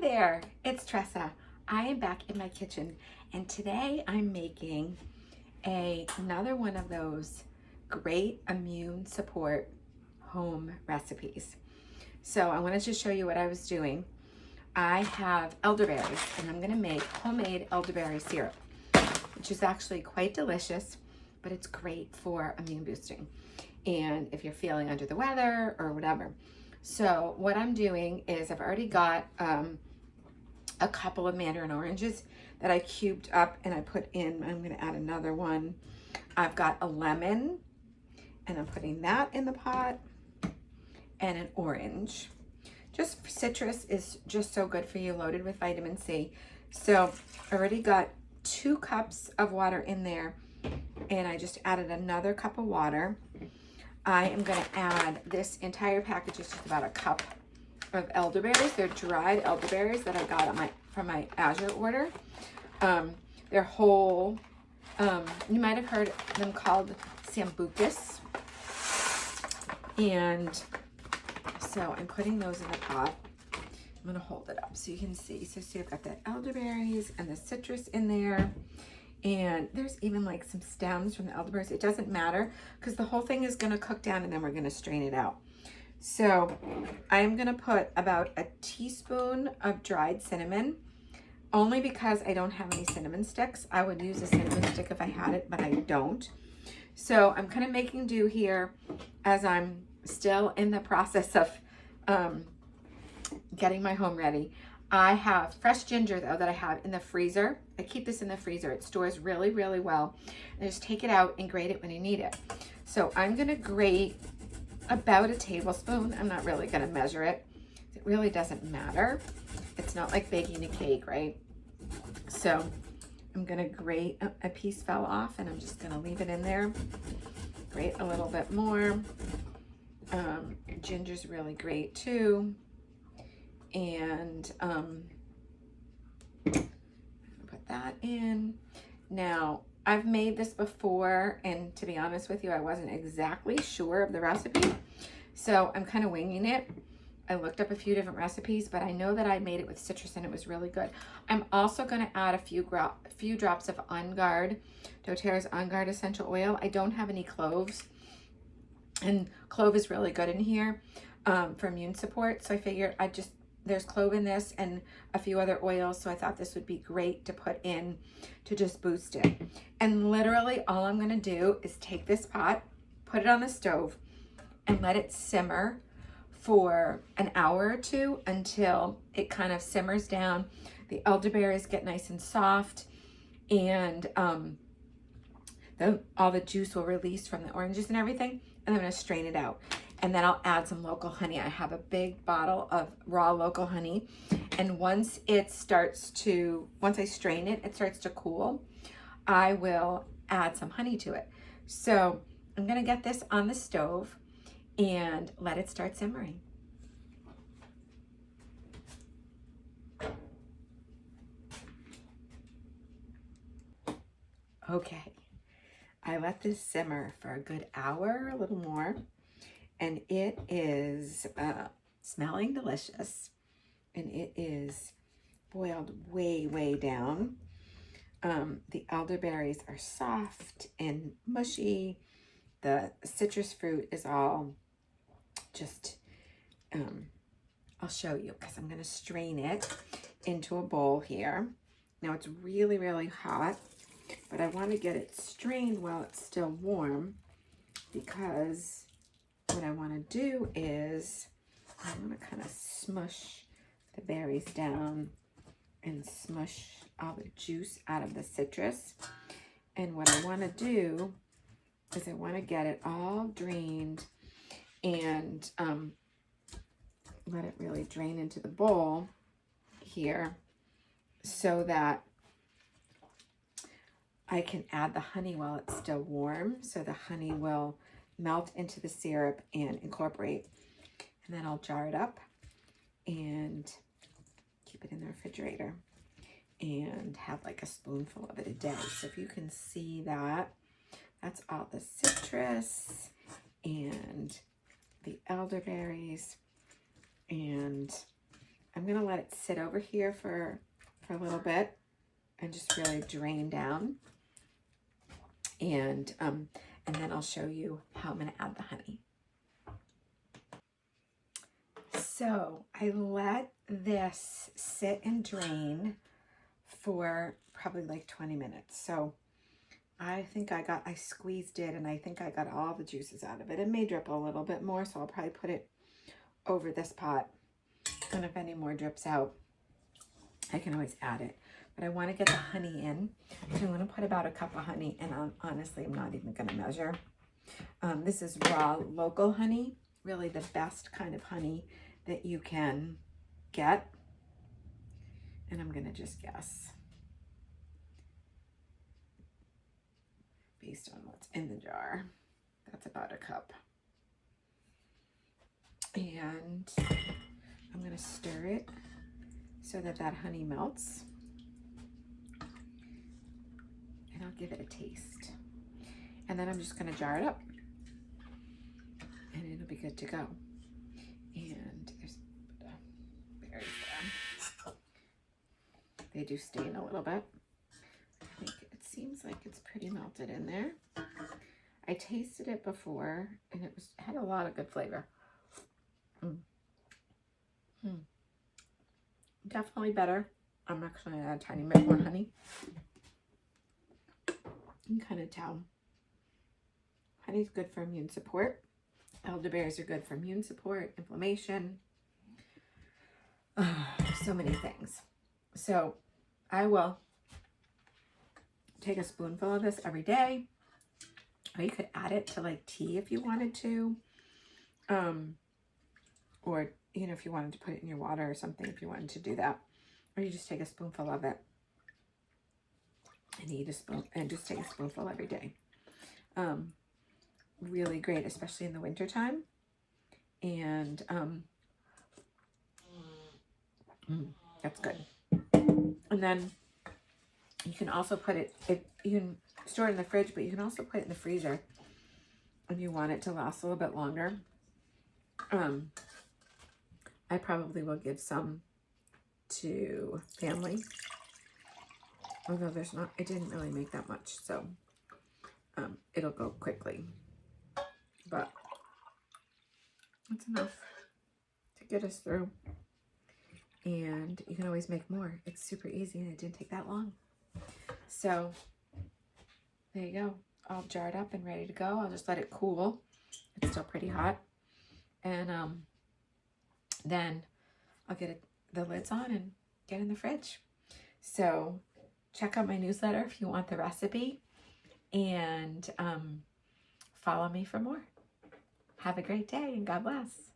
Hi there, it's Tresa. I am back in my kitchen and today I'm making another one of those great immune support home recipes. So I wanted to show you what I was doing. I have elderberries and I'm gonna make homemade elderberry syrup, which is actually quite delicious, but it's great for immune boosting. And if you're feeling under the weather or whatever. So what I'm doing is I've already got a couple of mandarin oranges that I cubed up and I put in. I'm going to add another one. I've got a lemon and I'm putting that in the pot, and an orange. Just citrus is just so good for you, loaded with vitamin C. So I already got 2 cups of water in there and I just added another cup of water. I am going to add this entire package, is just about a cup of elderberries. They're dried elderberries that I got from my Azure order. They're whole. You might have heard them called sambucus. And so I'm putting those in the pot. I'm going to hold it up so you can see. So see, I've got the elderberries and the citrus in there. And there's even like some stems from the elderberries. It doesn't matter because the whole thing is going to cook down and then we're going to strain it out. So I'm going to put about a teaspoon of dried cinnamon, only because I don't have any cinnamon sticks. I would use a cinnamon stick if I had it, but I don't. So I'm kind of making do here as I'm still in the process of getting my home ready. I have fresh ginger though that I have in the freezer. I keep this in the freezer. It stores really, really well. And just take it out and grate it when you need it. So I'm going to grate about a tablespoon. I'm not really going to measure it. It really doesn't matter. It's not like baking a cake, right? So I'm going to grate. A piece fell off and I'm just going to leave it in there. Grate a little bit more. Ginger's really great too. And put that in. Now, I've made this before, and to be honest with you, I wasn't exactly sure of the recipe, so I'm kind of winging it. I looked up a few different recipes, but I know that I made it with citrus and it was really good. I'm also going to add a few drops of On Guard, dōTERRA's On Guard essential oil. I don't have any cloves, and clove is really good in here for immune support, so I figured there's clove in this and a few other oils, so I thought this would be great to put in to just boost it. And literally all I'm going to do is take this pot, put it on the stove, and let it simmer for an hour or two until it kind of simmers down. The elderberries get nice and soft, and all the juice will release from the oranges and everything, and I'm going to strain it out. And then I'll add some local honey. I have a big bottle of raw local honey. And once I strain it, it starts to cool, I will add some honey to it. So I'm gonna get this on the stove and let it start simmering. Okay, I let this simmer for a good hour, a little more. And it is smelling delicious, and it is boiled way, way down. The elderberries are soft and mushy. The citrus fruit is all just, I'll show you because I'm going to strain it into a bowl here. Now it's really, really hot, but I want to get it strained while it's still warm, because what I want to do is I want to kind of smush the berries down and smush all the juice out of the citrus. And what I want to do is I want to get it all drained and let it really drain into the bowl here so that I can add the honey while it's still warm, so the honey will melt into the syrup and incorporate. And then I'll jar it up and keep it in the refrigerator and have like a spoonful of it a day. So if you can see that, that's all the citrus and the elderberries and I'm gonna let it sit over here for a little bit and just really drain down. And then I'll show you how I'm gonna add the honey. So I let this sit and drain for probably like 20 minutes. So I think I squeezed it, and I think I got all the juices out of it. It may drip a little bit more, so I'll probably put it over this pot. And if any more drips out, I can always add it. But I want to get the honey in. So I'm going to put about a cup of honey, and honestly, I'm not even going to measure. This is raw local honey, really the best kind of honey that you can get. And I'm going to just guess based on what's in the jar. That's about a cup. And I'm going to stir it so that honey melts. And I'll give it a taste. And then I'm just going to jar it up. And it'll be good to go. And there's berries there. They do stain a little bit. I think it seems like it's pretty melted in there. I tasted it before, and it had a lot of good flavor. Definitely better. I'm actually going to add a tiny bit more honey. You can kind of tell. Honey's good for immune support. Elderberries are good for immune support, inflammation, so many things. So I will take a spoonful of this every day. Or you could add it to like tea if you wanted to. Or, you know, if you wanted to put it in your water or something, if you wanted to do that. Or you just take a spoonful of it and eat a spoon, and just take a spoonful every day. Really great, especially in the winter time. And that's good. And then you can also put it, you can store it in the fridge, but you can also put it in the freezer if you want it to last a little bit longer. I probably will give some to family, although there's not, it didn't really make that much, so it'll go quickly, but that's enough to get us through. And you can always make more. It's super easy, and it didn't take that long. So there you go, all jarred up and ready to go. I'll just let it cool. It's still pretty hot, and then I'll get the lids on and get in the fridge. So check out my newsletter if you want the recipe, and follow me for more. Have a great day, and God bless.